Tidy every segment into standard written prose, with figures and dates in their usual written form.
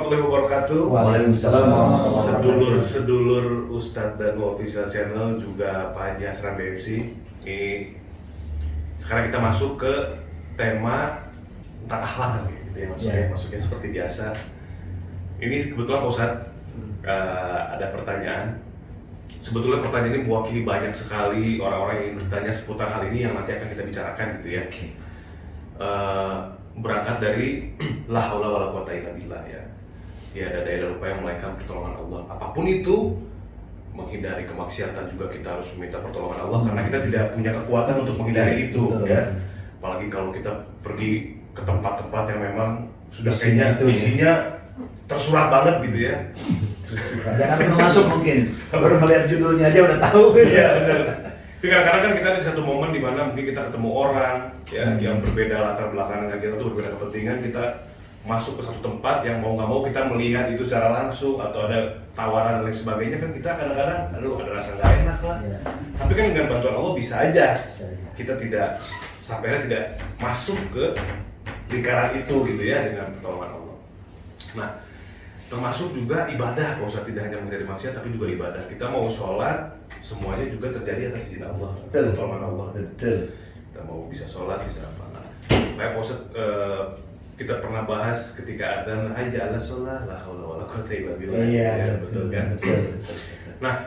warahmatullahi wabarakatuh. Waalaikumsalam warahmatullahi wabarakatuh. Sedulur Ustadz dan Official Channel juga Pak Haji Hasran BFC. Ini sekarang kita masuk ke tema tentang akhlak gitu ya, maksudnya seperti biasa. Ini kebetulan Pak Ustadz ada pertanyaan. Sebetulnya pertanyaan ini mewakili banyak sekali orang-orang yang bertanya seputar hal ini yang nanti akan kita bicarakan gitu ya. Berangkat dari la haula wala quwata illa billah ya. Tiada daya dan upaya melainkan pertolongan Allah. Apapun itu, menghindari kemaksiatan juga kita harus meminta pertolongan Allah karena kita tidak punya kekuatan untuk menghindari itu ya. Apalagi kalau kita pergi ke tempat-tempat yang memang sudah kayaknya isinya tersurat banget gitu ya. Jangan pernah masuk mungkin, baru melihat judulnya aja udah tahu. Iya benar. Tapi kadang-kadang kan kita ada satu momen di mana mungkin kita ketemu orang ya yang berbeda latar belakang kita tuh berbeda kepentingan, kita masuk ke satu tempat yang mau nggak mau kita melihat itu secara langsung atau ada tawaran dan lain sebagainya, kan kita kadang-kadang aduh ada rasa nggak enak lah. Tapi kan dengan bantuan Allah bisa aja kita tidak masuk ke lingkaran itu gitu ya dengan pertolongan Allah. Nah, termasuk juga ibadah, Pak Ustadz, tidak hanya menghindari maksiat tapi juga ibadah. Kita mau sholat, semuanya juga terjadi atas izin Allah, pertolongan Allah. Betul. Kita mau bisa sholat, bisa apa. Nah, kayak Pak Ustadz, kita pernah bahas ketika adzan hayya 'alas shalah la haula wala quwata illa billah. Iya, betul kan? Betul. Nah,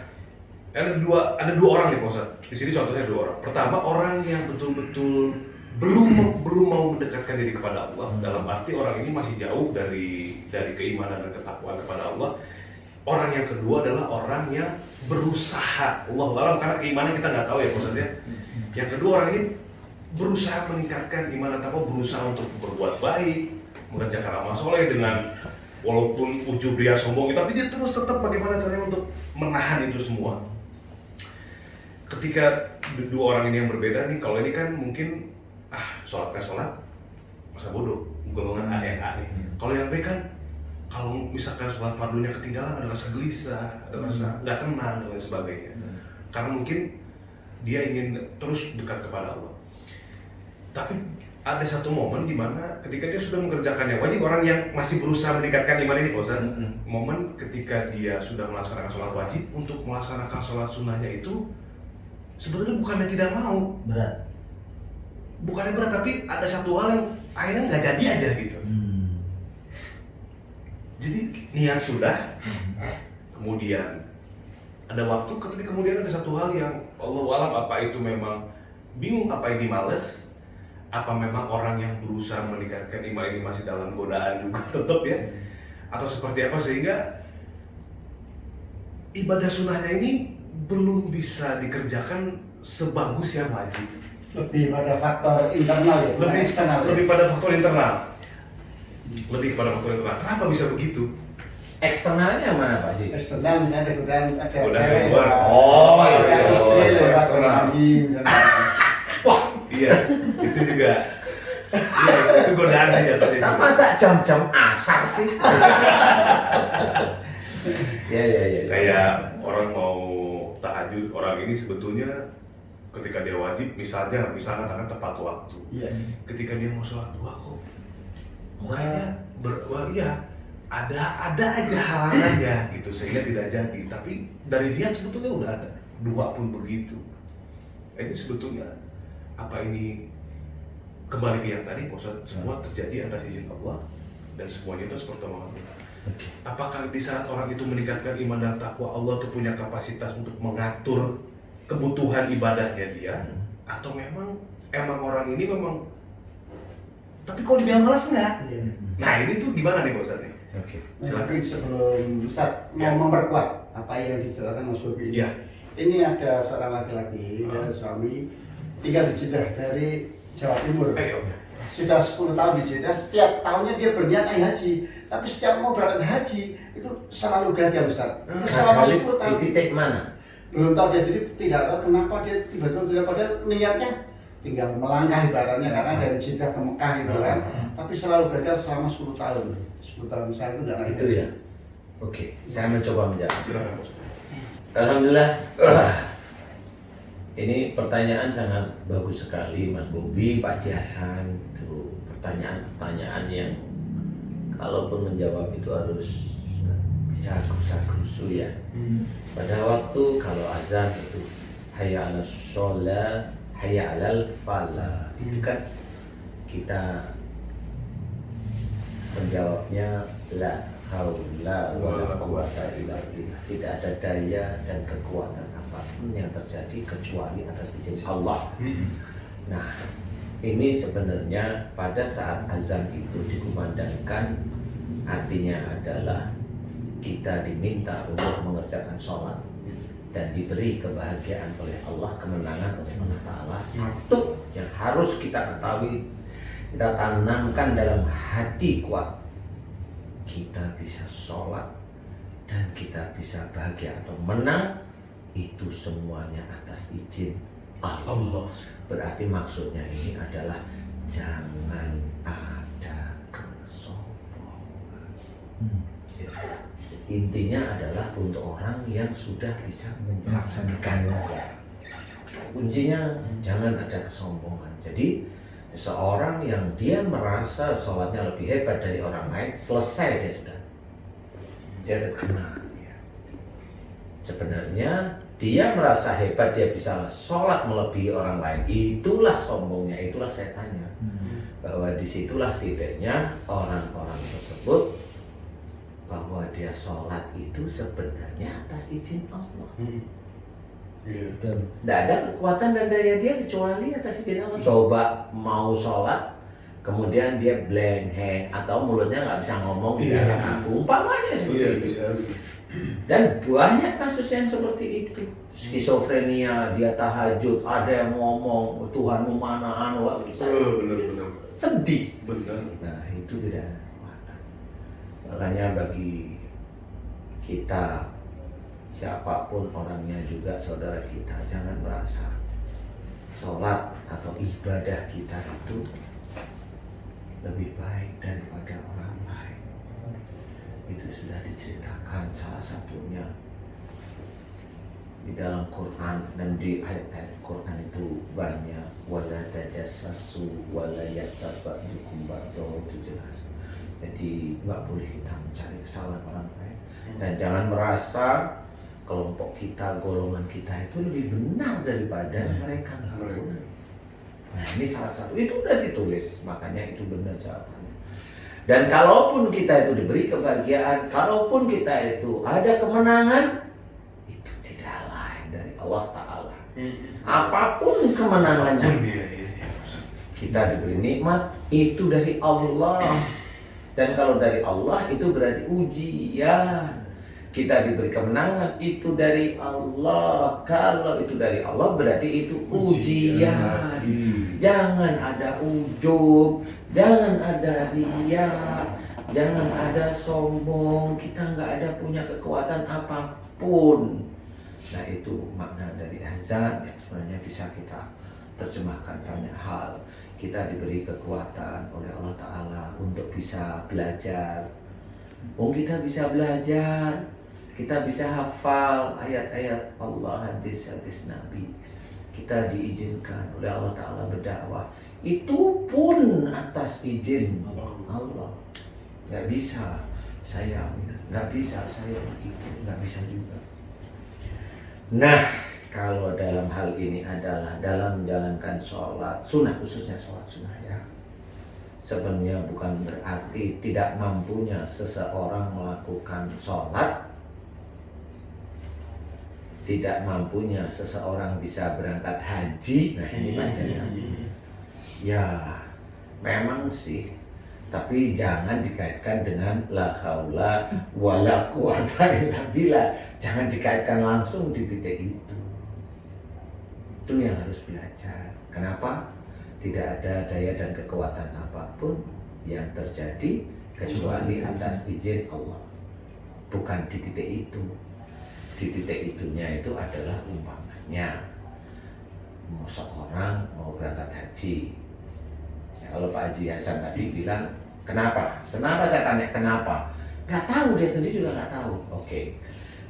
ada dua orang nih Pak Ustadz. Di sini contohnya dua orang. Pertama, orang yang betul-betul belum mau mendekatkan diri kepada Allah, dalam arti orang ini masih jauh dari keimanan dan ketakwaan kepada Allah. Orang yang kedua adalah orang yang berusaha, Allahu a'lam, karena keimanan kita nggak tahu ya maksudnya. Yang kedua, orang ini berusaha meningkatkan iman dan takwa, berusaha untuk berbuat baik, mengerjakan amal soleh dengan walaupun ujub ria sombong, tapi dia terus tetap bagaimana caranya untuk menahan itu semua. Ketika dua orang ini yang berbeda nih, kalau ini kan mungkin sholat masa bodoh, golongan A yang A nih. Kalau yang B kan, kalau misalkan sholat fardunya ketinggalan ada rasa gelisah, ada rasa nggak tenang dan lain sebagainya. Karena mungkin dia ingin terus dekat kepada Allah. Tapi ada satu momen di mana ketika dia sudah mengerjakan yang wajib, orang yang masih berusaha meningkatkan iman ini, Pak Ustadz, momen ketika dia sudah melaksanakan sholat wajib, untuk melaksanakan sholat sunnahnya itu sebetulnya bukannya tidak mau, bukannya berat, tapi ada satu hal yang akhirnya nggak jadi aja gitu. Jadi niat sudah, kemudian ada waktu, kemudian ada satu hal yang Allahu a'lam, apa itu memang bingung, apa ini males, apa memang orang yang berusaha meningkatkan iman ini masih dalam godaan juga tetap ya, atau seperti apa, sehingga ibadah sunnahnya ini belum bisa dikerjakan sebagus yang wajib. Lebih pada faktor internal ya, bukan eksternal. Lebih pada faktor internal. Kenapa bisa begitu? Eksternalnya yang mana Pak Haji? Eksternal misalnya ada godaan, ada Godaan cewek, luar. ada istri lewat eksternal. lagi. Wah, iya, itu juga. Iya, itu godaan sih jatuhnya sih. Masa jam-jam asar sih? Ya. Kayak orang mau tahajud, orang ini sebetulnya ketika dia wajib, misalnya katakan tepat waktu. Iya. Ketika dia mau sholat dua kok kayaknya ada aja halangannya gitu, sehingga tidak jadi. Tapi dari dia sebetulnya udah ada, dua pun begitu. Ini sebetulnya apa ini kembali ke yang tadi, Ustaz, semua terjadi atas izin Allah dan semuanya itu seperti Allah. Apakah di saat orang itu meningkatkan iman dan takwa, Allah tuh punya kapasitas untuk mengatur kebutuhan ibadahnya dia, atau memang orang ini memang, tapi kok dibilang malas enggak? Nah ini tuh gimana nih Pak Ustadz nih? Mungkin sebelum Ustaz mau memperkuat apa yang diceritakan Mas Bobi, ini ada seorang laki-laki dan suami tinggal di Jeddah dari Jawa Timur. Sudah 10 tahun di Jeddah, setiap tahunnya dia berniat naik haji, tapi setiap mau berangkat haji itu selalu gagal Ustaz. Selama 10 tahun. Di titik mana? Belum tahu, dia sendiri tidak tahu kenapa dia tiba-tiba gagal, padahal niatnya tinggal melangkah ibaratnya karena dari Jeddah ke Mekah gitu kan, tapi selalu gagal selama 10 tahun. 10 tahun misalnya itu nggak naik Itu haji. ya. Oke, saya mencoba menjawab. Silakan Pak Ustadz. Alhamdulillah. Ini pertanyaan sangat bagus sekali Mas Bobi, Pak Haji Hasan. Itu pertanyaan-pertanyaan yang kalaupun menjawab itu harus bisa gerusa-gerusu ya. Pada waktu kalau azan itu hayya 'alas sholat, hayya 'alal falah, itu kan kita menjawabnya la haula wala quwata illa billah. Tidak ada daya dan kekuatan apapun yang terjadi kecuali atas izin Allah. Nah, ini sebenarnya pada saat azan itu dikumandangkan, artinya adalah kita diminta untuk mengerjakan sholat dan diberi kebahagiaan oleh Allah, kemenangan oleh Allah Ta'ala. Satu yang harus kita ketahui, kita tanamkan dalam hati kuat, kita bisa sholat dan kita bisa bahagia atau menang, itu semuanya atas izin Allah. Berarti maksudnya ini adalah jangan ada kesombongan. Intinya adalah untuk orang yang sudah bisa melaksanakannya. Kuncinya jangan ada kesombongan. Jadi seseorang yang dia merasa sholatnya lebih hebat dari orang lain, selesai dia sudah, dia terkena. Sebenarnya dia merasa hebat, dia bisa sholat melebihi orang lain, itulah sombongnya, itulah setannya. Bahwa disitulah titiknya orang-orang tersebut, bahwa dia sholat itu sebenarnya atas izin Allah. Tidak ada kekuatan dan daya dia kecuali atas izin Allah. Coba mau sholat, kemudian dia blank hand atau mulutnya nggak bisa ngomong, dia ngaku, umpamanya seperti itu. Dan banyak kasus yang seperti itu. Skizofrenia, dia tahajud, ada yang ngomong Tuhanmu mana, nggak bisa. Benar. Sedih. Benar. Nah, itu tidak ada kekuatan. Makanya bagi kita, siapapun orangnya juga saudara kita, jangan merasa sholat atau ibadah kita itu lebih baik daripada orang lain. Itu sudah diceritakan salah satunya di dalam Quran, dan di ayat-ayat Quran itu banyak, wala tajassasu wala yattabi'ukum ba'dahu, itu jelas. Jadi nggak boleh kita mencari kesalahan orang lain, dan jangan merasa kelompok kita, golongan kita itu lebih benar daripada mereka. Nggak boleh. Nah, ini salah satu, itu udah ditulis, makanya itu benar jawabannya. Dan kalaupun kita itu diberi kebahagiaan, kalaupun kita itu ada kemenangan, itu tidak lain dari Allah Ta'ala. Apapun kemenangannya, kita diberi nikmat, itu dari Allah. Dan kalau dari Allah itu berarti ujian. Kita diberi kemenangan, itu dari Allah. Kalau itu dari Allah berarti itu ujian. Jangan ada ujub, jangan ada riya, jangan ada sombong. Kita nggak ada punya kekuatan apapun. Nah, itu makna dari azan yang sebenarnya bisa kita terjemahkan banyak hal. Kita diberi kekuatan oleh Allah Ta'ala untuk bisa belajar. Kita bisa belajar, kita bisa hafal ayat-ayat Allah, hadis-hadis Nabi. Kita diizinkan oleh Allah Ta'ala berdakwah, itu pun atas izin Allah. Nggak bisa saya begitu, nggak bisa juga. Nah, kalau dalam hal ini adalah dalam menjalankan sholat sunnah, khususnya sholat sunnah ya, sebenarnya bukan berarti tidak mampunya seseorang melakukan sholat, tidak mampunya seseorang bisa berangkat haji. Nah, ini majazan. Ya, memang sih, tapi jangan dikaitkan dengan la haula wala quwata illa billah. Jangan dikaitkan langsung di titik itu. Itu yang harus belajar. Kenapa? Tidak ada daya dan kekuatan apapun yang terjadi kecuali atas izin Allah. Bukan di titik itu. Di titik itunya itu adalah umpamanya mau seorang mau berangkat haji. Ya, kalau Pak Haji Hasan tadi bilang kenapa? Kenapa saya tanya kenapa? Gak tahu, dia sendiri juga gak tahu. Oke,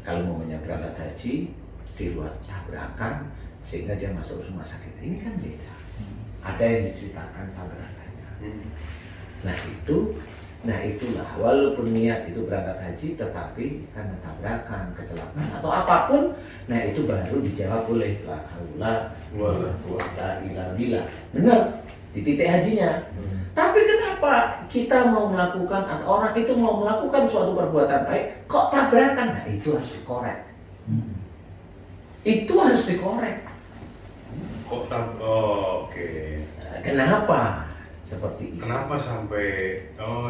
kalau mau berangkat haji di luar tabrakan sehingga dia masuk rumah sakit, ini kan beda. Ada yang diceritakan tabrakannya. Nah, itu Nah itulah, walaupun niat itu berangkat haji, tetapi karena tabrakan, kecelakaan atau apapun, nah itu baru dijawab oleh la haula wala quwata illa billah. Benar, di titik hajinya. Tapi kenapa kita mau melakukan atau orang itu mau melakukan suatu perbuatan baik, kok tabrakan? Nah itu harus dikorek. Itu harus dikorek. Oke. Kenapa seperti itu? Kenapa sampai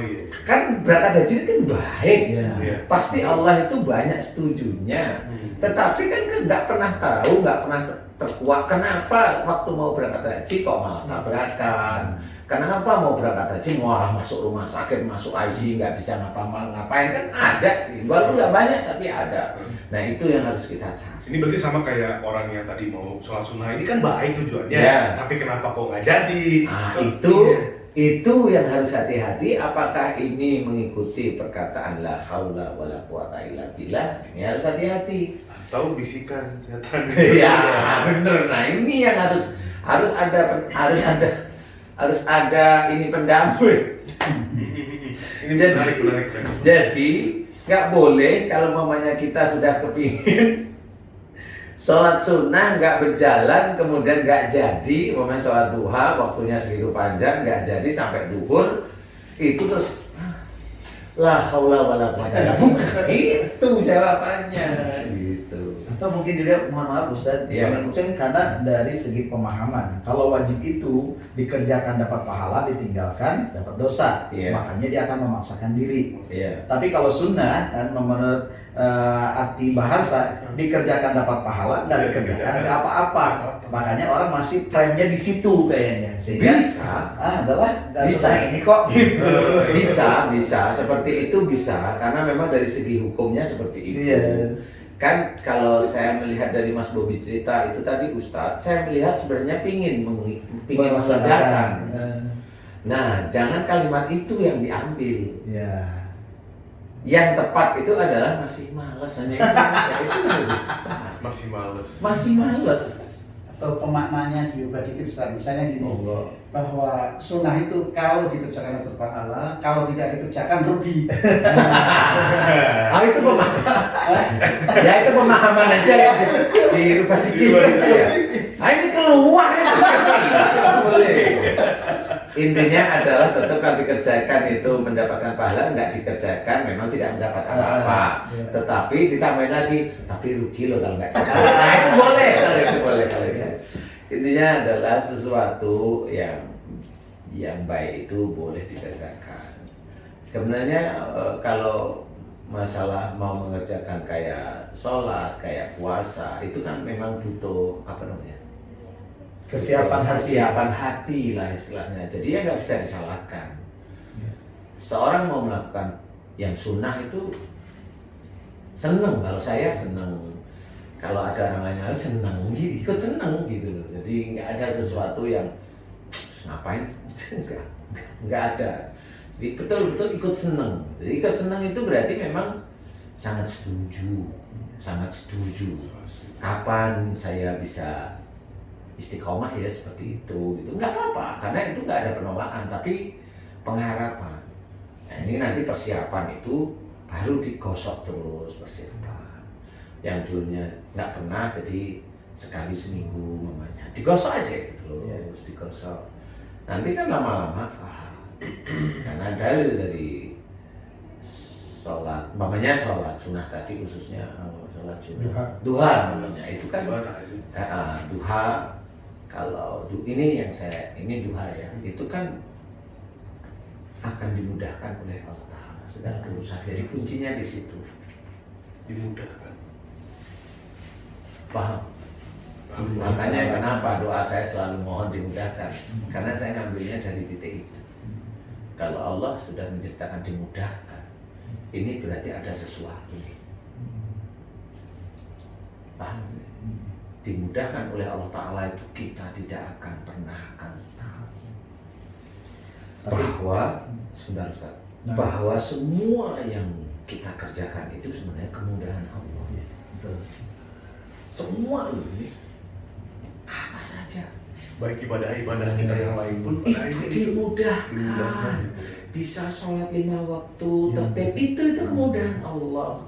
iya. Kan berangkat haji kan baik, Iya. pasti Allah itu banyak setujunya. Tetapi kan nggak pernah tahu, nggak pernah terkuak. Kenapa waktu mau berangkat haji kok malah tabrakan? Kenapa mau berangkat haji malah masuk rumah sakit, masuk IC, nggak bisa ngapa-ngapain? Kan ada, walaupun nggak banyak tapi ada. Nah itu yang harus kita cari. Ini berarti sama kayak orang yang tadi mau sholat sunnah, ini kan baik tujuannya, Iya. tapi kenapa kok nggak jadi? Nah Iya. itu yang harus hati-hati. Apakah ini mengikuti perkataan la haula wala quwata illa billah? Ini harus hati-hati. Atau bisikan setan. Iya bener. Nah ini yang harus ada ini pendamping. Ini menarik. Jadi nggak boleh kalau mamanya kita sudah kepingin sholat sunnah nggak berjalan, kemudian nggak jadi, mamanya sholat duha waktunya segitu panjang nggak jadi sampai duhur, itu terus la haula wala quwata illa billah. Itu jawabannya gitu. Atau mungkin juga, mohon maaf Ustaz, Iya. mungkin karena dari segi pemahaman, kalau wajib itu dikerjakan dapat pahala, ditinggalkan dapat dosa, Iya. makanya dia akan memaksakan diri. Iya. Tapi kalau sunnah, kan menurut arti bahasa, dikerjakan dapat pahala, nggak dikerjakan nggak apa-apa. Makanya orang masih prime-nya di situ kayaknya, sehingga Bisa. adalah nggak Bisa. susah ini kok gitu. Bisa seperti itu bisa, karena memang dari segi hukumnya seperti itu. Iya. Kan kalau saya melihat dari Mas Bobi cerita itu tadi Ustadz, saya melihat sebenarnya pingin mengerjakan. Nah, jangan kalimat itu yang diambil. Ya. Yang tepat itu adalah masih malas, hanya itu. Ya, itu lebih tepat. Masih males. Masih malas. Atau pemaknanya diubah dikit Ustaz. Misalnya gini, Monggo. bahwa sunnah itu kalau dikerjakan berpahala, kalau tidak dikerjakan rugi. Ah itu pemahaman. Ya itu pemahaman aja ya. Dirubah dikit. Ya. Nah ini keluar itu. Boleh. Intinya adalah tetap kalau dikerjakan itu mendapatkan pahala, nggak dikerjakan memang tidak mendapat apa-apa. Tetapi ditambahin lagi, tapi rugi loh kalau nggak dikerjakan. Nah itu boleh, kalau itu. Intinya adalah sesuatu yang baik itu boleh dikerjakan. Sebenarnya kalau masalah mau mengerjakan kayak sholat, kayak puasa, itu kan memang butuh apa namanya? Kesiapan hati lah istilahnya. Jadi ya nggak bisa disalahkan. Seorang mau melakukan yang sunnah itu seneng. Kalau saya seneng. Kalau ada orang lain harus seneng, ikut seneng gitu loh. Jadi nggak ada sesuatu yang ngapain, nggak ada. Jadi betul-betul ikut seneng. Jadi ikut seneng itu berarti memang sangat setuju. Kapan saya bisa istiqomah ya seperti itu gitu, nggak apa-apa karena itu nggak ada penolakan tapi pengharapan. Nah ini nanti persiapan itu baru digosok terus persiapan yang dulunya nggak pernah jadi sekali seminggu mamanya digosok aja gitu loh, terus digosok nanti kan lama-lama paham. Karena dalil dari sholat mamanya sholat sunnah tadi khususnya sholat sunnah duha namanya itu kan duha. Kalau ini duha ya, itu kan akan dimudahkan oleh Allah Ta'ala segala urusan. Jadi kuncinya di situ. Dimudahkan. Paham? Makanya kenapa doa saya selalu mohon dimudahkan, karena saya ngambilnya dari titik itu. Kalau Allah sudah menciptakan dimudahkan, ini berarti ada sesuatu. Paham? Dimudahkan oleh Allah Ta'ala itu kita tidak akan pernah tahu bahwa bahwa semua yang kita kerjakan itu sebenarnya kemudahan Allah. Semua ini apa saja Baik ibadah kita yang lain pun itu dimudahkan. bisa sholat 5 waktu tertib, itu kemudahan Allah.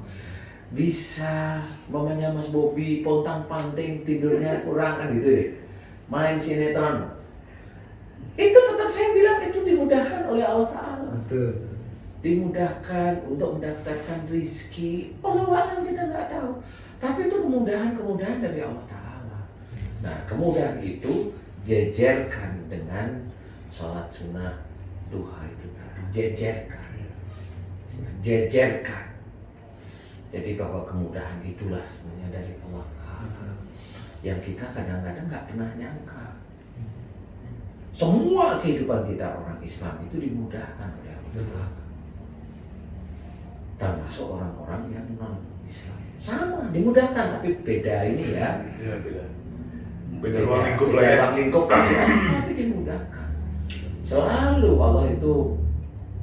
Bisa mamanya Mas Bobi pontang panting tidurnya kurang kan gitu deh, main sinetron, itu tetap saya bilang itu dimudahkan oleh Allah Ta'ala. Dimudahkan untuk mendaftarkan rizki, Allah kita nggak tahu, tapi itu kemudahan dari Allah Ta'ala. Nah, kemudahan itu jejerkan dengan sholat sunnah duha itu tadi, jejerkan. Jadi bahwa kemudahan itulah sebenarnya dari Allah Ta'ala yang kita kadang-kadang nggak pernah nyangka. Semua kehidupan kita orang Islam itu dimudahkan oleh Allah Ta'ala, termasuk orang-orang yang non-Islam sama dimudahkan, tapi beda ini ya. Beda ruang lingkup lah ya. Ruang lingkup tapi dimudahkan. Selalu Allah itu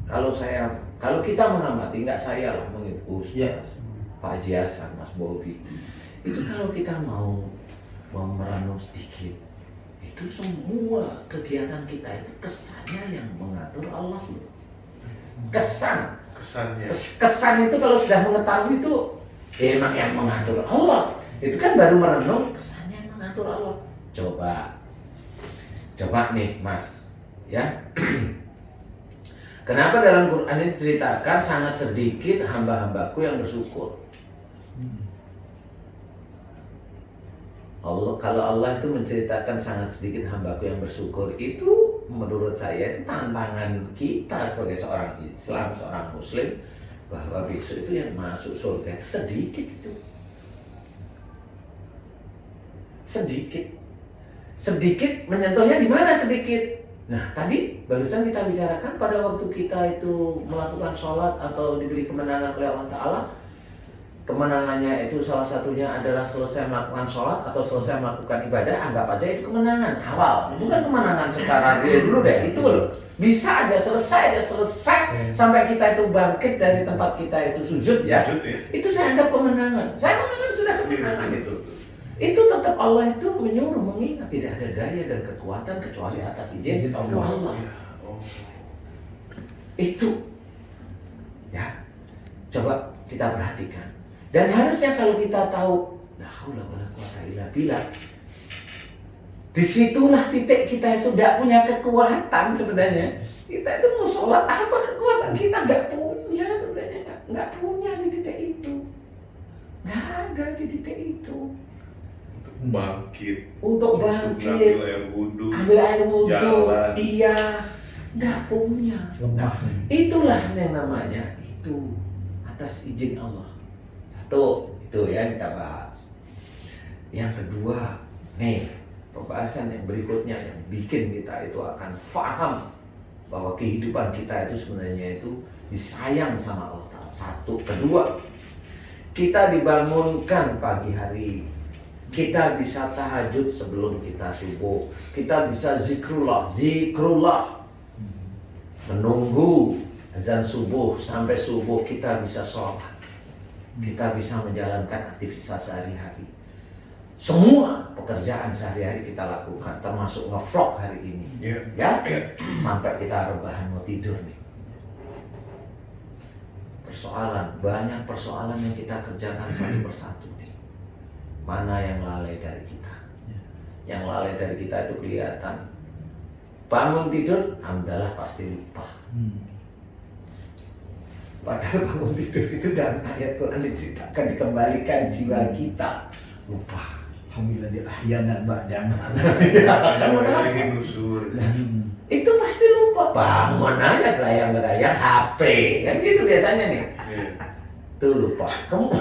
kalau kita mengamati, nggak saya lah mengikuti Pak Haji Hasan, Mas Bobi, itu kalau kita mau merenung sedikit, itu semua kegiatan kita itu kesannya yang mengatur Allah loh. Kesan itu kalau sudah mengetahui itu emang yang mengatur Allah. Itu kan baru merenung kesannya yang mengatur Allah. Coba nih Mas, ya. Kenapa dalam Quran ini diceritakan sangat sedikit hamba-hambaku yang bersyukur? Kalau Allah itu menceritakan sangat sedikit hambaku yang bersyukur, itu menurut saya itu tantangan kita sebagai seorang Islam, seorang Muslim, bahwa besok itu yang masuk surga itu sedikit. Sedikit menyentuhnya di mana sedikit? Nah, tadi barusan kita bicarakan pada waktu kita itu melakukan sholat atau diberi kemenangan oleh Allah Ta'ala. Kemenangannya itu salah satunya adalah selesai melakukan sholat atau selesai melakukan ibadah, anggap aja itu kemenangan awal. Bukan kemenangan secara real dulu deh, itu loh. Bisa aja selesai sampai kita itu bangkit dari tempat kita itu sujud ya. Itu saya anggap kemenangan. Saya menganggap sudah kemenangan itu. Itu tetap Allah itu menyuruh mengingat tidak ada daya dan kekuatan kecuali atas izin Allah. Itu ya, coba kita perhatikan. Dan harusnya kalau kita tahu, la haula wala quwata illa billah, disitulah titik kita itu tidak punya kekuatan sebenarnya. Kita itu mau sholat apa kekuatan kita nggak punya sebenarnya, nggak punya di titik itu, nggak ada di titik itu. Untuk bangkit, ambil air wudhu, iya, nggak punya. Nah, itulah yang namanya itu atas izin Allah. Satu, itu ya kita bahas. Yang kedua, nih pembahasan yang berikutnya yang bikin kita itu akan paham bahwa kehidupan kita itu sebenarnya itu disayang sama Allah Ta'ala. Satu, kedua, kita dibangunkan pagi hari, kita bisa tahajud sebelum kita subuh, kita bisa zikrullah, menunggu azan subuh sampai subuh kita bisa sholat. Kita bisa menjalankan aktivitas sehari-hari. Semua pekerjaan sehari-hari kita lakukan, termasuk nge-vlog hari ini. Ya, sampai kita rebahan mau tidur nih. Banyak persoalan yang kita kerjakan satu persatu nih. Mana yang lalai dari kita? Yang lalai dari kita itu kelihatan. Bangun tidur, alhamdulillah pasti lupa. Padahal bangun tidur itu dalam ayat Quran diceritakan dikembalikan jiwa kita, lupa. Alhamdulillah di ahyana ba'da Itu pasti lupa. Bangun aja gerayang-gerayang HP kan gitu biasanya nih. Tuh lupa. Kamu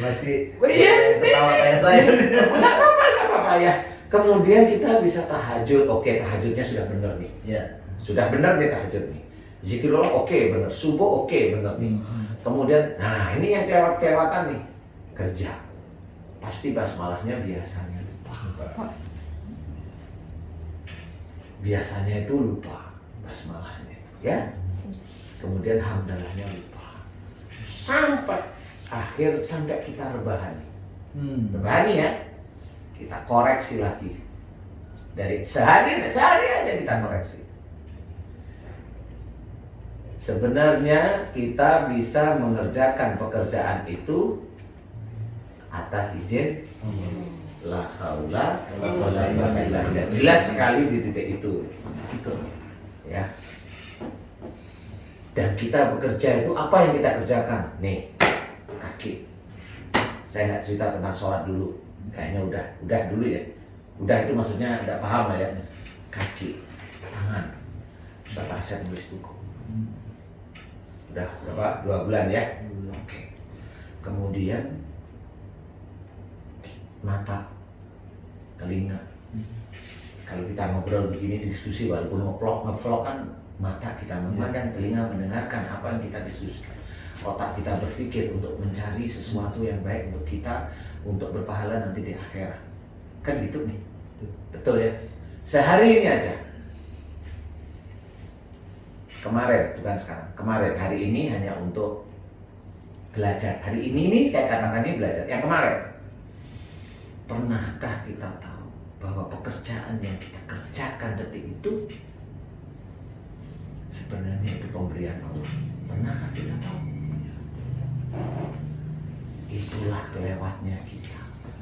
pasti iya, ketawa kayak saya. Nggak apa-apa ya. Kemudian kita bisa tahajud. Oke, tahajudnya sudah benar nih. Ya. Sudah benar nih tahajud nih. Zikirullah oke benar, subuh oke benar nih. Kemudian, nah ini yang kelewatan nih, kerja. Pasti basmalahnya biasanya lupa. Biasanya itu lupa basmalahnya, ya. Kemudian hamdalahnya lupa. Sampai akhir, sampai kita rebahan. Rebahan ya, kita koreksi lagi. Dari sehari aja kita koreksi. Sebenarnya kita bisa mengerjakan pekerjaan itu atas izin la haula wala quwwata illa billah. Jelas sekali di titik itu. Gitu. Ya. Dan kita bekerja itu apa yang kita kerjakan? Nih, kaki. Saya nggak cerita tentang sholat dulu. Kayaknya udah dulu ya. Udah itu maksudnya udah paham lah ya. Kaki, tangan. Ustaz Asep nulis buku. Udah berapa? 2 bulan ya. Oke. Kemudian mata, telinga. Kalau kita ngobrol begini diskusi walaupun ngevlog kan mata kita memandang, telinga mendengarkan apa yang kita diskusikan. Otak kita berpikir untuk mencari sesuatu yang baik untuk kita, untuk berpahala nanti di akhirat. Kan gitu nih. Betul ya? Sehari ini aja. Kemarin, bukan sekarang. Kemarin, hari ini hanya untuk belajar. Hari ini nih saya katakan ini belajar. Yang kemarin. Pernahkah kita tahu bahwa pekerjaan yang kita kerjakan detik itu sebenarnya itu pemberian Allah? Pernahkah kita tahu? Itulah kelewatnya kita,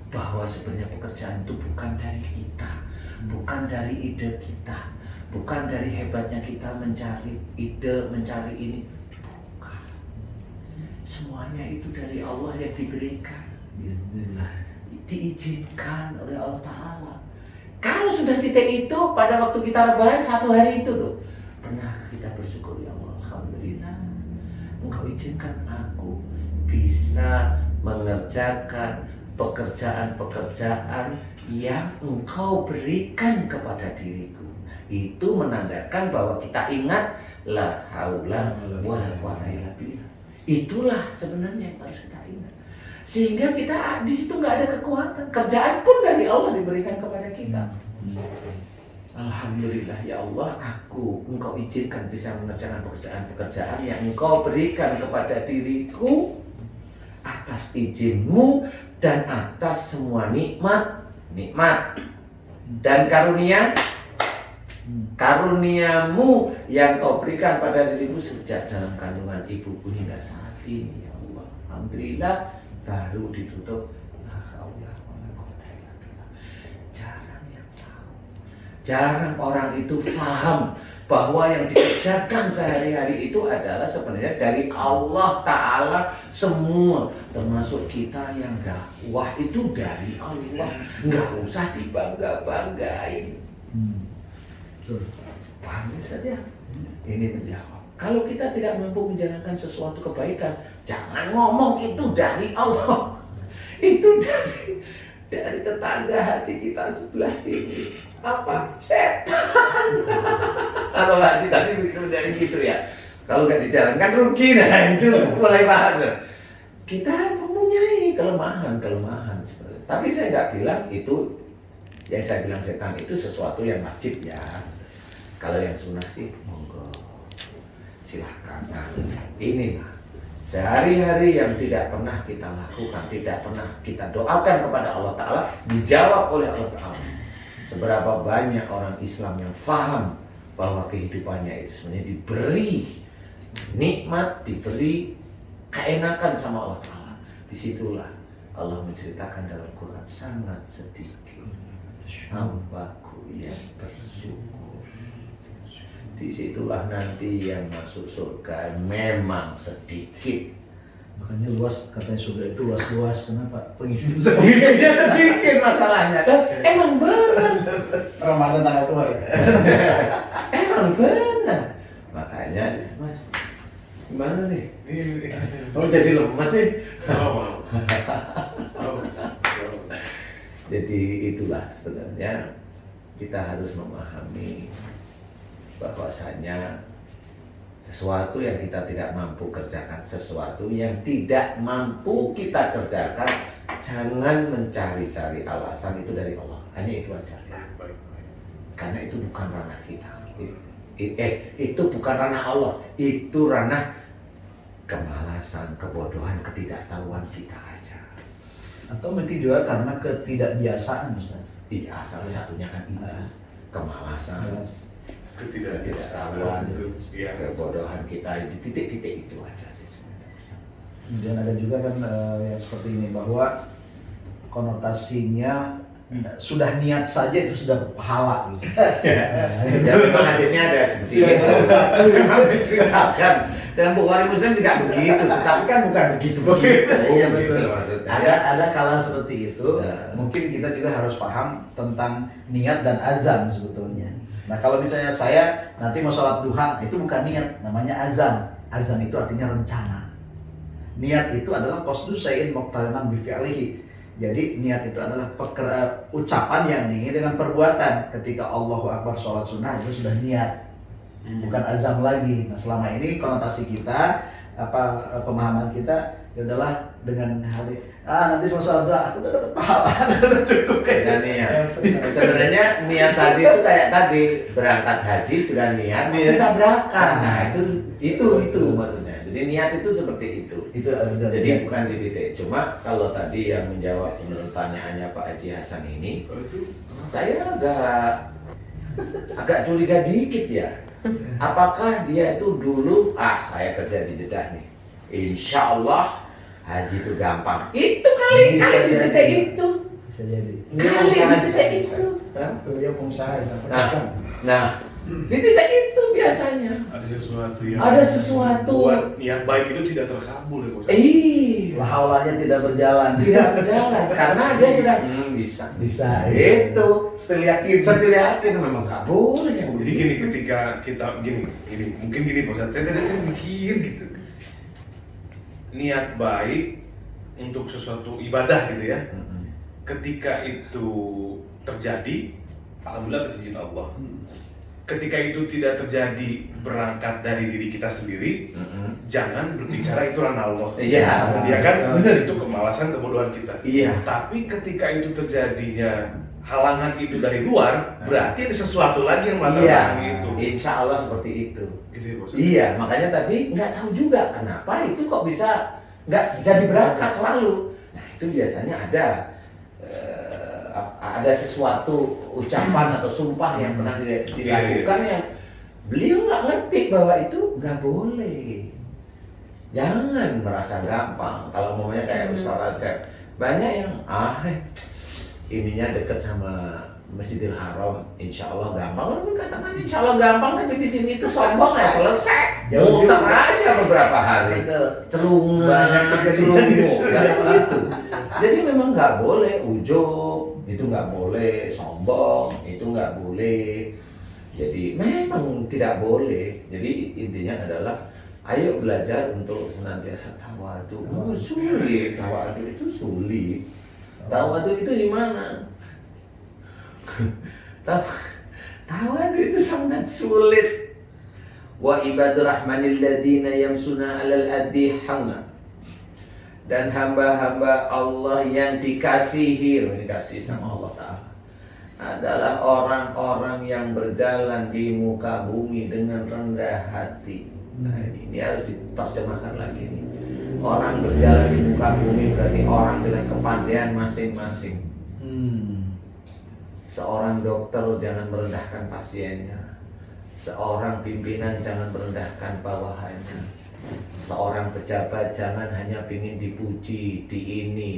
bahwa sebenarnya pekerjaan itu bukan dari kita, bukan dari ide kita, bukan dari hebatnya kita mencari ide, mencari ini, bukan. Semuanya itu dari Allah yang diberikan, diizinkan oleh Allah Ta'ala. Kalau sudah titik itu, pada waktu kita rebahan 1 hari itu tuh, pernah kita bersyukur, ya Allah, alhamdulillah, Engkau izinkan aku bisa mengerjakan pekerjaan-pekerjaan yang Engkau berikan kepada diriku. Nah, itu menandakan bahwa kita ingat la haula wala quwwata illa billah. Itulah sebenarnya yang harus kita ingat. Sehingga kita di situ nggak ada kekuatan. Kerjaan pun dari Allah diberikan kepada kita. Alhamdulillah ya Allah, Engkau izinkan bisa mengerjakan pekerjaan-pekerjaan yang Engkau berikan kepada diriku atas izin-Mu dan atas semua nikmat dan karunia-Mu yang Kau berikan pada diriku sejak dalam kandungan ibuku hingga saat ini ya Allah. Alhamdulillah baru ditutup. Jarang orang itu paham bahwa yang dikerjakan sehari-hari itu adalah sebenarnya dari Allah Ta'ala semua. Termasuk kita yang dakwah itu dari Allah. Nggak usah dibangga-banggain. Paham saja. Ini menjawab. Kalau kita tidak mampu menjalankan sesuatu kebaikan, jangan ngomong itu dari Allah. Itu dari tetangga hati kita sebelah sini. Apa? Setan. Kalau Pak Haji tadi begitu dari gitu ya. Kalau nggak dijalankan rugi, nah itu mulai paham. Kita mempunyai kelemahan sebenarnya. Tapi saya nggak bilang itu, yang saya bilang setan itu sesuatu yang wajib ya. Kalau yang sunnah sih, monggo silahkan. Nah, ini sehari-hari yang tidak pernah kita lakukan, tidak pernah kita doakan kepada Allah Ta'ala, dijawab oleh Allah Ta'ala. Seberapa banyak orang Islam yang paham bahwa kehidupannya itu sebenarnya diberi nikmat, diberi keenakan sama Allah Ta'ala. Disitulah Allah menceritakan dalam Quran, sangat sedikit hambaku yang bersyukur. Disitulah nanti yang masuk surga memang sedikit. Makanya luas, katanya surga itu luas-luas. Kenapa? Pengisian Pengisiannya sedikit masalahnya. Dan emang benar. Ramadan tanggal tua ya. Emang benar. Makanya Mas, gimana nih? Kamu jadi lemas sih? Jadi itulah sebenarnya kita harus memahami bahwasanya sesuatu yang kita tidak mampu kerjakan, sesuatu yang tidak mampu kita kerjakan, jangan mencari-cari alasan itu dari Allah. Hanya itu aja. Karena itu bukan ranah kita. Itu bukan ranah Allah. Itu ranah kemalasan, kebodohan, ketidaktahuan kita aja. Atau mungkin juga karena ketidakbiasaan, Ustaz. Iya, salah satunya kan itu. Kemalasan. ketidaktahuan, Iya. kebodohan kita di titik-titik itu aja sih sebenarnya. Kemudian ada juga kan yang seperti ini, bahwa konotasinya sudah niat saja itu sudah berpahala gitu. Ya memang hadisnya ada seperti itu. Memang diceritakan. Dan Bukhari Muslim juga begitu, tetapi kan bukan begitu. Iya betul. Maksudnya. Ada kala seperti itu. Ya. Mungkin kita juga harus paham tentang niat dan azam sebetulnya. Nah kalau misalnya saya nanti mau sholat duha, itu bukan niat, namanya azam. Azam itu artinya rencana. Niat itu adalah qasdu syai'in muqtarinan bi fi'lihi. Jadi niat itu adalah ucapan yang diingin dengan perbuatan. Ketika Allahu Akbar sholat sunnah itu sudah niat, bukan azam lagi. Nah selama ini konotasi kita, pemahaman kita, ya udahlah dengan hari nanti mau sholat doa aku udah dapat pahala, udah cukup Dan kayak. niat. Sebenarnya niat tadi itu kayak tadi berangkat haji sudah niat, tabrakan. Nah itu maksudnya. Jadi niat itu seperti itu. Itu ada. Jadi bukan di titik. Cuma kalau tadi yang menjawab pertanyaannya Pak Haji Hasan ini, saya agak curiga dikit ya. Apakah dia itu dulu saya kerja di Jeddah nih, insya Allah haji itu gampang. Itu kali Bisa di titik jadi. itu. Bisa jadi. Kali di titik itu. Beliau pengusaha yang Nah, di titik itu biasanya Ada sesuatu yang sesuatu. buat niat baik itu tidak terkabul ya Ustaz. Lahaulanya tidak berjalan. Tidak berjalan karena dia sudah bisa. Bisa. Itu Setelah yakin. setelah yakin memang gak boleh yang Jadi gini, ketika kita gini mungkin gini Pak Ustaz, saya mikir gitu. Niat baik untuk sesuatu ibadah gitu ya. Ketika itu terjadi, alhamdulillah atas izin Allah. Ketika itu tidak terjadi berangkat dari diri kita sendiri, jangan berbicara itu ranah Allah. Iya, Ya kan? benar. Itu kemalasan, kebodohan kita. Iya. Tapi ketika itu terjadinya halangan itu dari luar, berarti ada sesuatu lagi yang melatar belakangi itu. Insya Allah seperti itu. Gitu ya, Bos? Iya, makanya tadi nggak tahu juga kenapa itu kok bisa nggak jadi berangkat selalu. Nah itu biasanya ada sesuatu ucapan atau sumpah yang pernah dilakukan yang beliau nggak ngerti bahwa itu nggak boleh. Jangan merasa gampang. Kalau momennya kayak Ustaz Asep, banyak yang ininya deket sama Masjidil Haram, insya Allah gampang. Walaupun katakan insya Allah gampang, tapi di sini itu sombong ya selesai. Jauh Muter juga. aja beberapa hari. Celungan, Banyak kejadian gitu. Jadi memang nggak boleh ujub, itu nggak boleh sombong, itu nggak boleh. Jadi memang tidak boleh. Jadi intinya adalah ayo belajar untuk senantiasa tawadu. Sulit, tawadu itu sulit. Tawadu itu gimana? Tawadu itu sangat sulit. Wa ibadur rahmanil ladina yamsuna 'alal ardi hauna. Dan hamba-hamba Allah yang dikasihi sama Allah Ta'ala adalah orang-orang yang berjalan di muka bumi dengan rendah hati. Nah ini harus diterjemahkan lagi nih. Orang berjalan di muka bumi berarti orang dengan kepandaian masing-masing. Seorang dokter jangan merendahkan pasiennya. Seorang pimpinan jangan merendahkan bawahannya. Seorang pejabat jangan hanya ingin dipuji,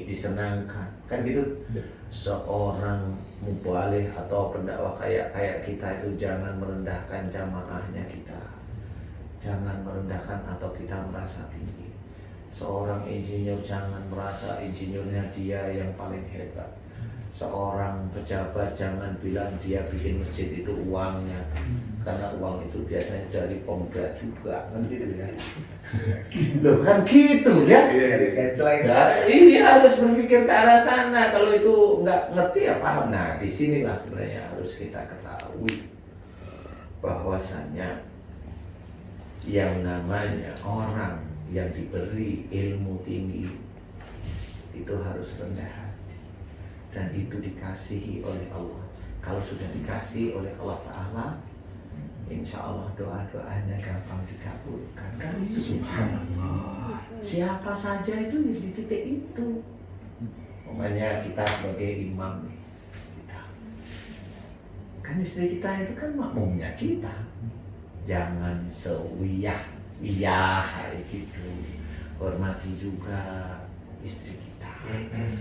disenangkan. Kan gitu. Seorang muballigh atau pendakwah kayak kita itu jangan merendahkan jamaahnya kita. Jangan merendahkan atau kita merasa tinggi. Seorang insinyur jangan merasa insinyurnya dia yang paling hebat. Seorang pejabat jangan bilang dia bikin masjid itu uangnya, karena uang itu biasanya dari Pemda juga, kan gitu ya. Loh kan gitu ya. Iya harus berpikir ke arah sana. Kalau itu nggak ngerti ya paham. Nah disinilah sebenarnya harus kita ketahui bahwasanya yang namanya orang yang diberi ilmu tinggi itu harus rendah hati, dan itu dikasihi oleh Allah. Kalau sudah dikasihi oleh Allah Ta'ala, insya Allah doa-doanya gampang dikabulkan. Kan itu siapa saja itu di titik itu. Umpamanya kita sebagai imam nih, kita Kan istri kita itu kan makmumnya kita. Jangan sewiyah kayak gitu. Hormati juga istri kita.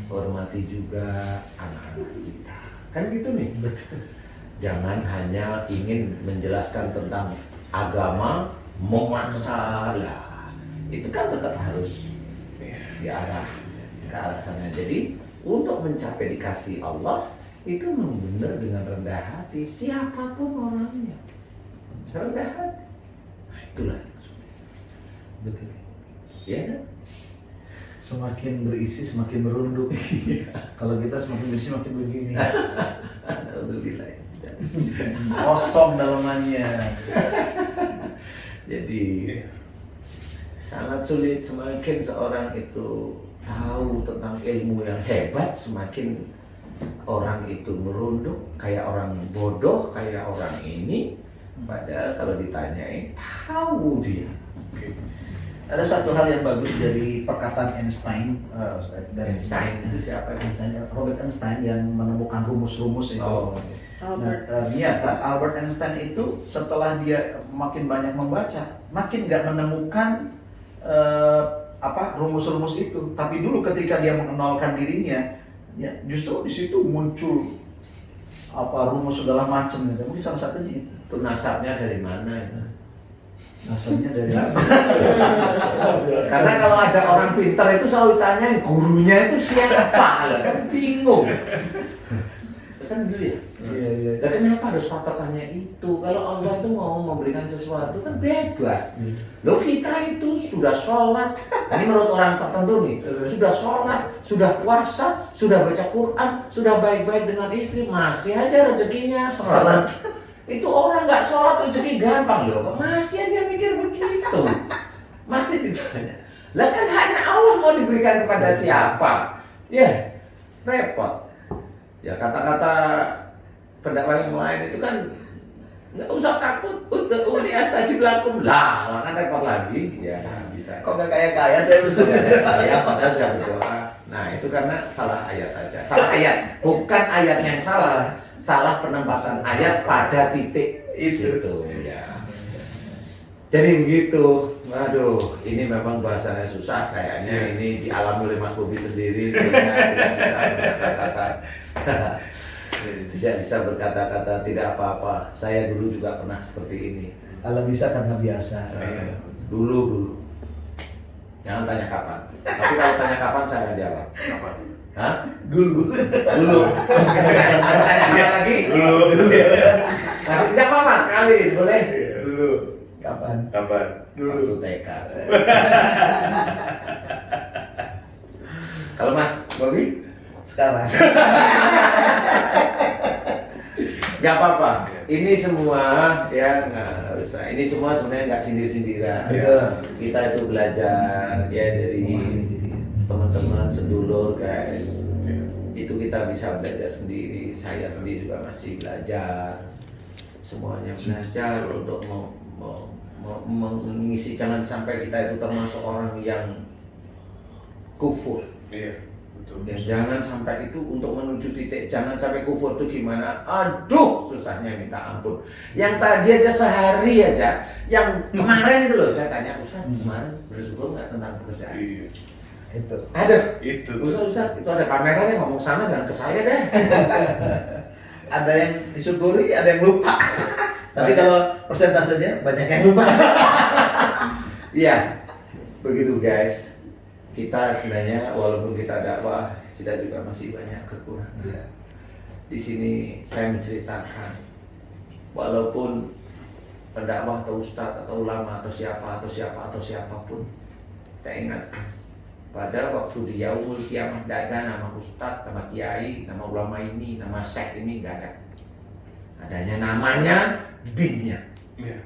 Hormati juga anak-anak kita. Kan gitu nih. Betul. Jangan hanya ingin menjelaskan tentang agama memaksa lah. Itu kan tetap harus diarah ke arah sana. Jadi untuk mencapai dikasih Allah itu memang benar dengan rendah hati siapapun orangnya. Rendah hati. Nah, itulah maksudnya. Betul. Ya kan? Semakin berisi semakin merunduk. Kalau kita semakin berisi semakin begini. Alhamdulillah. Kosong dalamannya. Jadi sangat sulit semakin seorang itu tahu tentang ilmu yang hebat, semakin orang itu merunduk kayak orang bodoh, kayak orang ini. Padahal kalau ditanyain tahu dia. Ada satu hal yang bagus dari perkataan Einstein, dari Einstein itu siapa? Robert Einstein yang menemukan rumus-rumus itu. Oh. Nah, ternyata Albert Einstein itu setelah dia makin banyak membaca, makin nggak menemukan rumus-rumus itu. Tapi dulu ketika dia mengenalkan dirinya, ya justru di situ muncul rumus segala macam. Mungkin salah satunya itu. Itu nasabnya dari mana itu? Nasabnya dari Karena kalau ada orang pintar itu selalu tanyain gurunya itu siapa, lah kan bingung. Kan gitu ya. Iya. Lah kenapa harus patokannya itu? Kalau Allah itu mau memberikan sesuatu kan bebas. Loh kita itu sudah sholat, ini menurut orang tertentu nih, sudah sholat, sudah puasa, sudah baca Quran, sudah baik-baik dengan istri, masih aja rezekinya seret. Itu orang nggak sholat rezeki gampang loh, kok masih aja mikir begitu? Masih ditanya. Lah kan hanya Allah mau diberikan kepada siapa? Ya, repot. Ya kata-kata pendakwah yang lain itu kan nggak usah takut, ud'uuni astajib lakum lah kan repot lagi. Ya bisa. Kok nggak kaya-kaya saya bisa. Ya padahal sudah berdoa. Nah itu karena salah ayat aja. Salah ayat, bukan ayat yang salah. Salah penempatan ayat pada titik itu ya. Jadi begitu. Waduh, ini memang bahasanya susah kayaknya. Ini dialami oleh Mas Bobi sendiri sehingga tidak bisa berkata-kata. Tidak bisa berkata-kata, tidak apa-apa. Saya dulu juga pernah seperti ini. Kalau bisa karena biasa. Dulu. Jangan tanya kapan. Tapi kalau tanya kapan saya akan jawab. Kapan? Hah? Dulu. Masih tanya apa lagi? Dulu. Masih tidak apa-apa sekali, boleh? Dulu. Kapan? Waktu TK. Kalau Mas Bobi? Sekarang. Gak apa-apa. Ini semua ya nggak usah. Ini semua sebenarnya nggak sindir-sindiran. Betul. Kita itu belajar ya dari teman-teman sedulur guys. Itu kita bisa belajar sendiri. Saya sendiri juga masih belajar. Semuanya belajar untuk mengisi. Jangan sampai kita itu termasuk orang yang kufur. Iya, betul. Ya, jangan sampai itu untuk menuju titik. Jangan sampai kufur itu gimana? Aduh, susahnya minta ampun. Yang tadi aja sehari aja, yang kemarin itu loh saya tanya, Ustaz kemarin bersyukur nggak tentang pekerjaan? Iya. Itu. Ada. Itu. Ustaz, itu ada kameranya, ngomong sana jangan ke saya deh. Ada yang disyukuri, ada yang lupa. Tapi kalau persentasenya banyak yang lupa. Iya, begitu guys. Kita sebenarnya walaupun kita dakwah, kita juga masih banyak kekurangan. Di sini saya menceritakan, walaupun pendakwah atau ustadz atau ulama atau siapapun, saya ingatkan pada waktu di yaumul kiamah tidak ada nama ustadz, nama kiai, nama ulama ini, nama syekh ini nggak ada. Adanya namanya binnya. Iya.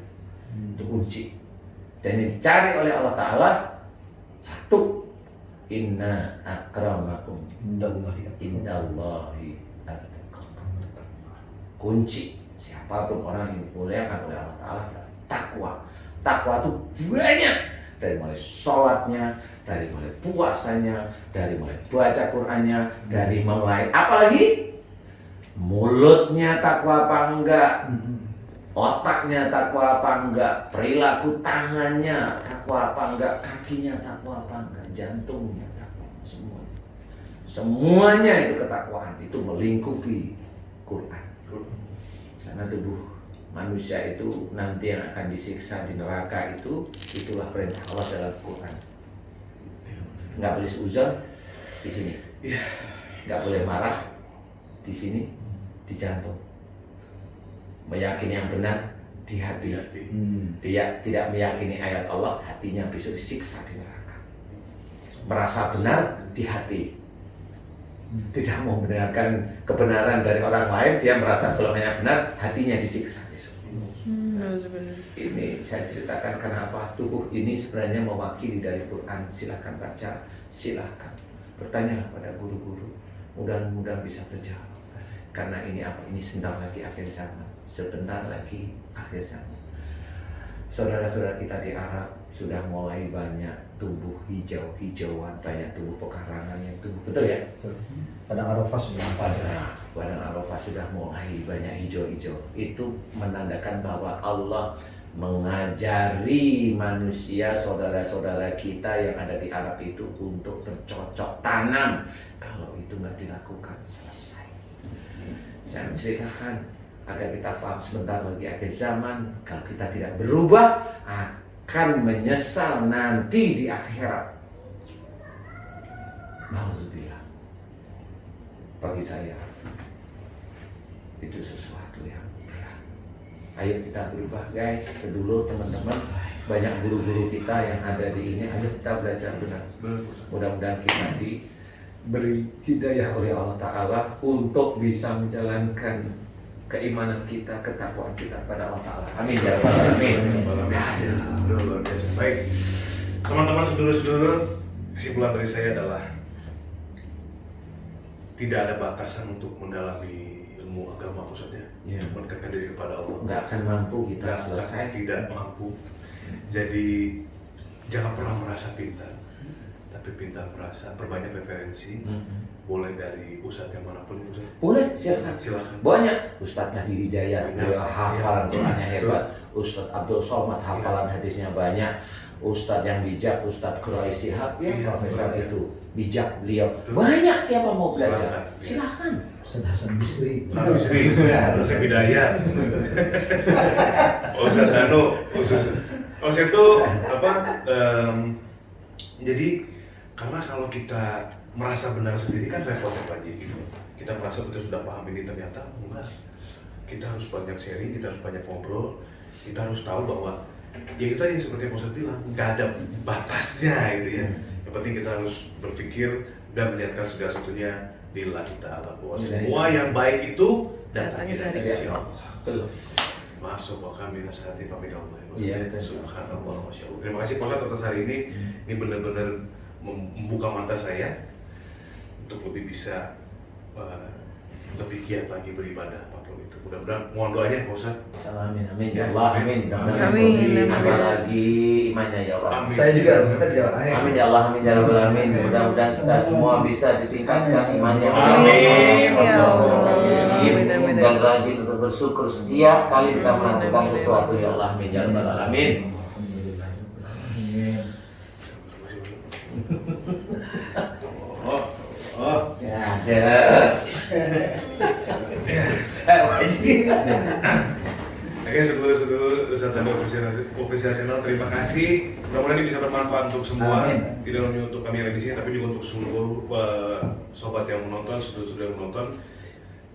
Itu kunci. Dan yang dicari oleh Allah Ta'ala satu, inna akramakum indallahi atqakum. Kunci siapapun orang yang dimuliakan oleh Allah Ta'ala adalah takwa. Takwa itu banyak, dari mulai sholatnya, dari mulai puasanya, dari mulai baca Qur'annya, dari mulai apalagi mulutnya takwa apa enggak, otaknya takwa apa enggak, perilaku tangannya takwa apa enggak, kakinya takwa apa enggak, jantungnya takwa, semuanya itu ketakwaan, itu melingkupi Quran. Karena tubuh manusia itu nanti yang akan disiksa di neraka itulah perintah Allah dalam Quran. Nggak boleh seuzon di sini, nggak boleh marah di sini, di jantung. Meyakini yang benar di hati. Dia tidak meyakini ayat Allah, hatinya besok disiksa di neraka. Merasa benar di hati, tidak mau mendengarkan kebenaran dari orang lain, dia merasa belum yang benar, hatinya disiksa besok. Ini saya ceritakan karena apa? Tubuh ini sebenarnya mewakili dari Quran. Silakan baca, silakan bertanyalah pada guru-guru. Mudah-mudahan bisa terjawab. Karena ini apa? Ini sebentar lagi akhir zaman. Sebentar lagi akhir zaman. Saudara-saudara kita di Arab sudah mulai banyak tumbuh hijau-hijauan, banyak tumbuh pekarangan yang tumbuh, betul ya? Padang Arafah sudah Padang Arafah sudah mulai banyak hijau-hijau. Itu menandakan bahwa Allah mengajari manusia, saudara-saudara kita yang ada di Arab itu untuk bercocok tanam. Kalau itu nggak dilakukan, selesai. Saya menceritakan agar kita paham sebentar lagi akhir zaman. Kalau kita tidak berubah, akan menyesal nanti di akhirat. Nauzubillah. Bagi saya itu sesuatu yang berat. Ayo kita berubah guys. Sedulur teman-teman, banyak guru-guru kita yang ada di ini. Ayo kita belajar benar. Mudah-mudahan kita diberi hidayah oleh Allah Ta'ala untuk bisa menjalankan keimanan kita, ketakwaan kita pada Allah Ta'ala. Amin ya rabbal alamin. Luar biasa. Baik, teman-teman, saudara-saudara, kesimpulan dari saya adalah tidak ada batasan untuk mendalami ilmu agama, maksudnya untuk mendekatkan diri kepada Allah. Nggak akan mampu kita selesai. Tidak mampu. Jadi jangan pernah merasa pintar, tapi pintar merasa. Perbanyak referensi. Boleh dari ustadz yang manapun, Ustadz. Boleh, silakan. Banyak. Ustadz Hadi Hidayat, hafalan Qurannya hebat. Ustadz Abdul Somad, hafalan hadisnya banyak. Ustadz yang bijak, Ustadz Quraisy Shihab, profesor itu bijak beliau. Banyak siapa mau belajar. Silakan. Ustadz Hasan Bisri. Ustadz Hidayat. Ustadz Dano. Ustadz itu apa? Jadi karena kalau kita merasa benar sendiri kan repotnya Pak Ji gitu. Kita merasa kita sudah paham ini, ternyata enggak. Kita harus banyak sharing, kita harus banyak ngobrol, kita harus tahu bahwa ya itu tadi seperti yang Ustadz bilang, nggak ada batasnya gitu ya. Yang penting kita harus berpikir dan melihatkan segala sesuatunya lillahi ta'ala, bahwa semua yang baik itu datangnya dari sisi Allah. Masuk bahkan minasati pamidallah. Subhanallah, masya Allah. Terima kasih Pak Ustadz atas hari ini. Ini benar-benar membuka mata saya untuk lebih bisa lebih giat lagi beribadah apapun itu. Mudah-mudahan mohon doanya Pak Ustadz. Amin, amin ya Allah, amin. Amin. Nambah lagi imannya ya Allah. Saya juga Ustadz ya. Amin ya Allah, amin ya rabbal alamin. Mudah-mudahan kita semua bisa ditingkatkan imannya. Amin ya Allah. Amin, amin. Dan rajin untuk bersyukur setiap kali kita melakukan sesuatu ya Allah, amin ya rabbal alamin. Ya, Oke, sedulur-sedulur Ustadz Tanda Ofisial, terima kasih. Mudah-mudahan ini bisa bermanfaat untuk semua. Tidak hanya untuk kami yang ada di sini, tapi juga untuk seluruh sobat yang menonton, sedulur-sedulur yang menonton.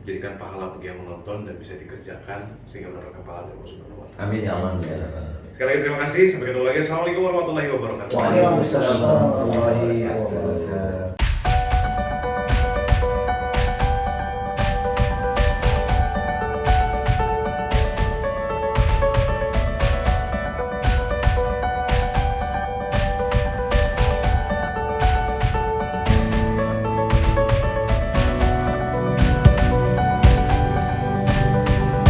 Jadikan pahala bagi yang menonton dan bisa dikerjakan sehingga mendapatkan pahala dari Allah Subhanahu wa Ta'ala. Amin ya Allah. Sekali lagi terima kasih. Sampai ketemu lagi. Assalamualaikum warahmatullahi wabarakatuh. Waalaikumsalam warahmatullahi wabarakatuh.